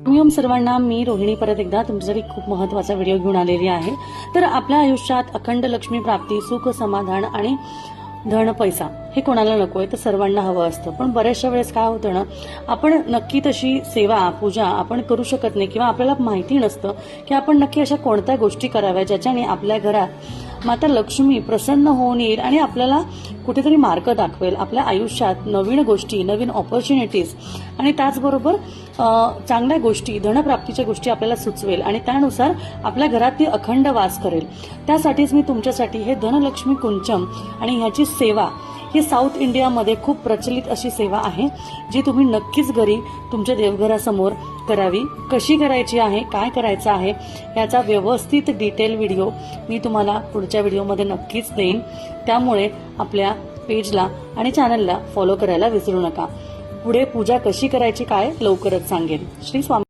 नियम सर्वांना, मी रोहिणी परत एकदा तुमच्यासाठी खूप महत्त्वाचा व्हिडिओ घेऊन आलेली आहे। तर आपल्या आयुष्यात अखंड लक्ष्मी प्राप्ती, सुख, समाधान आणि धन पैसा हे कोणाला नकोय, तर सर्वांना हवं असतं। पण बऱ्याचशा वेळेस काय होतं ना, आपण नक्की तशी सेवा पूजा आपण करू शकत नाही किंवा आपल्याला माहिती नसतं की आपण नक्की अशा कोणत्या गोष्टी कराव्या ज्याच्याने आपल्या घरात माता लक्ष्मी प्रसन्न होऊन येईल आणि आपल्याला कुठेतरी मार्ग दाखवेल, आपल्या आयुष्यात नवीन गोष्टी, नवीन ऑपॉर्च्युनिटीज आणि त्याचबरोबर चांगल्या गोष्टी, धनप्राप्तीच्या गोष्टी आपल्याला सुचवेल आणि त्यानुसार आपल्या घरात ती अखंड वास करेल। त्यासाठीच मी तुमच्यासाठी हे धनलक्ष्मी कुंचम आणि ह्याची सेवा ही साऊथ इंडियामध्ये खूप प्रचलित अशी सेवा आहे, जी तुम्ही नक्कीच घरी तुमच्या देवघरासमोर करावी। कशी करायची आहे, काय करायचं आहे याचा व्यवस्थित डिटेल व्हिडिओ मी तुम्हाला पुढच्या व्हिडिओमध्ये नक्कीच देईन। त्यामुळे आपल्या पेजला आणि चॅनलला फॉलो करायला विसरू नका। पुढे पूजा कशी करायची काय लवकरच सांगेन। श्री स्वामी।